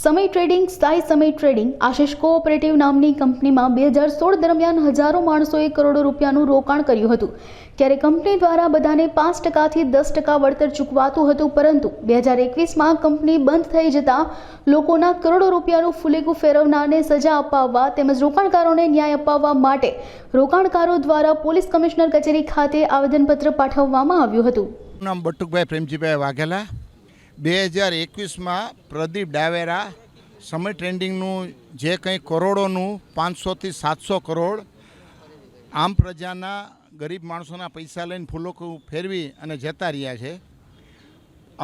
સમય ટ્રેડિંગ સાઈ સમય trading Ashish cooperative નામની કંપનીમાં 2016 દરમિયાન હજારો માણસોએ કરોડો રૂપિયાનું રોકાણ કર્યું હતું। ત્યારે કંપની દ્વારા બધાને 5%થી 10% વળતર ચૂકવાતું હતું, પરંતુ 2021માં કંપની બંધ થઈ જતા લોકોના કરોડો રૂપિયાનું ફૂલેકું ફેરવનારને સજા અપાવવા તેમજ રોકાણકારોને ન્યાય અપાવવા માટે રોકાણકારો દ્વારા પોલીસ કમિશનર કચેરી ખાતે આવેદનપત્ર પાઠવવામાં આવ્યું હતું। નામ બટુકભાઈ પ્રેમજીભાઈ વાઘેલા। 2021માં પ્રદીપ ડાવેરા સમય ટ્રેન્ડિંગનું જે કંઈ કરોડોનું 500થી 700 કરોડ આમ પ્રજાના ગરીબ માણસોના પૈસા લઈને ફૂલોકું ફેરવી અને જતા રહ્યા છે।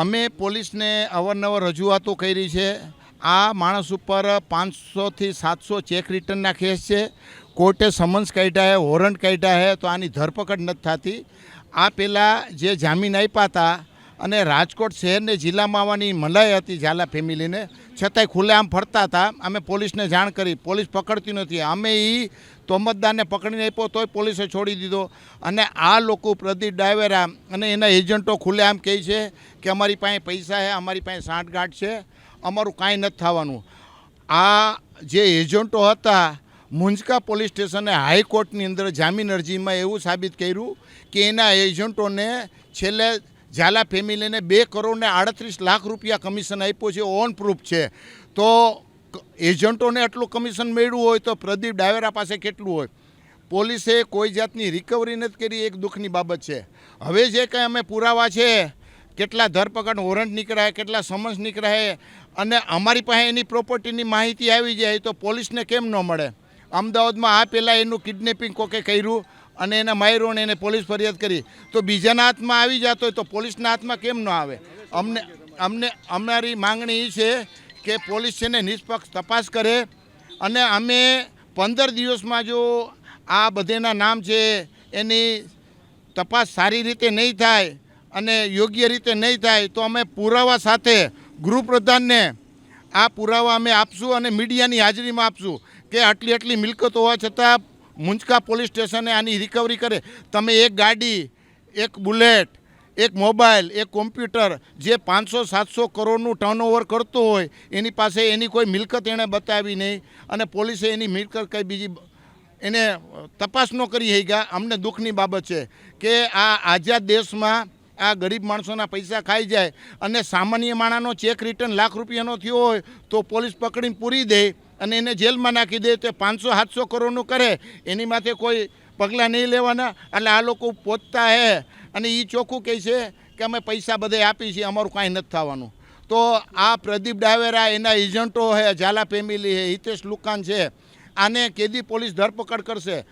અમે પોલીસને અવારનવાર રજૂઆતો કરી છે। આ માણસ ઉપર 500થી 700 ચેક રિટર્નના કેસ છે। કોર્ટે સમન્સ કાઢ્યા છે, વોરંટ કાઢ્યા છે, તો આની ધરપકડ નથી થતી। આ પહેલાં જે જામીન આપ્યા હતા અને રાજકોટ શહેરને જિલ્લામાં આવવાની મનાઈ હતી ઝાલા ફેમિલીને, છતાંય ખુલ્લેઆમ ફરતા હતા। અમે પોલીસને જાણ કરી, પોલીસ પકડતી નથી। અમે એ તોમતદારને પકડીને આપ્યો તોય પોલીસે છોડી દીધો। અને આ લોકો પ્રદીપ ડાવેરા અને એના એજન્ટો ખુલ્લેઆમ કહે છે કે અમારી પાસે પૈસા છે, અમારી પાસે સાંઠગાંઠ છે, અમારું કાંઈ નથી થવાનું। આ જે એજન્ટો હતા, મુંજકા પોલીસ સ્ટેશને હાઈકોર્ટની અંદર જામીન અરજીમાં એવું સાબિત કર્યું કે એના એજન્ટોને છેલ્લે ઝાલા ફેમિલીને 2 કરોડ 38 લાખ રૂપિયા કમિશન આપ્યું છે, ઓન પ્રૂફ છે। તો એજન્ટોને આટલું કમિશન મળ્યું હોય તો પ્રદીપ ડાવેરા પાસે કેટલું હોય? પોલીસે કોઈ જાતની રિકવરી નથી કરી, એક દુઃખની બાબત છે। હવે જે કંઈ અમે પુરાવા છે, કેટલા ધરપકડ વોરંટ નીકળાય, કેટલા સમન્સ નીકળાય, અને અમારી પાસે એની પ્રોપર્ટીની માહિતી આવી જાય તો પોલીસને કેમ ન મળે? અમદાવાદમાં આ પહેલાં એનું કિડનેપિંગ કોકે કર્યું અને એને માર્યો અને એને પોલીસ ફરિયાદ કરી, તો બીજાના હાથમાં આવી જતો હોય તો પોલીસના હાથમાં કેમ ન આવે? અમારી માંગણી એ છે કે પોલીસ છે ને નિષ્પક્ષ તપાસ કરે, અને અમે 15 દિવસમાં જો આ બધેના નામ છે એની તપાસ સારી રીતે નહીં થાય અને યોગ્ય રીતે નહીં થાય તો અમે પુરાવા સાથે ગૃહપ્રધાનને આ પુરાવા અમે આપશું અને મીડિયાની હાજરીમાં આપશું કે આટલી મિલકત હોવા છતાં મુંજકા પોલીસ સ્ટેશને આની રિકવરી કરે। તમે એક ગાડી, એક બુલેટ, એક મોબાઈલ, એક કોમ્પ્યુટર જે 500-700 કરોડનું ટર્નઓવર કરતો હોય એની પાસે એની કોઈ મિલકત એણે બતાવી નહીં, અને પોલીસે એની મિલકત કંઈ બીજી એને તપાસ ન કરી શક્યા। અમને દુઃખની બાબત છે કે આ આઝાદ દેશમાં આ ગરીબ માણસોના પૈસા ખાઈ જાય અને સામાન્ય માણસનો ચેક રિટર્ન લાખ રૂપિયાનો થયો હોય તો પોલીસ પકડીને પૂરી દે અને એને જેલમાં નાખી દે। તે 500-700 કરોડનું કરે એની માથે કોઈ પગલાં નહીં લેવાના। એટલે આ લોકો પહોંચતા હે અને એ ચોખ્ખું કહે છે કે અમે પૈસા બધે આપી છીએ, અમારું કાંઈ નથી થવાનું। તો આ પ્રદીપ ડાવેરા, એના એજન્ટો છે, ઝાલા ફેમિલી છે, હિતેશ લુકાન છે, આને કેદી પોલીસ ધરપકડ કરશે?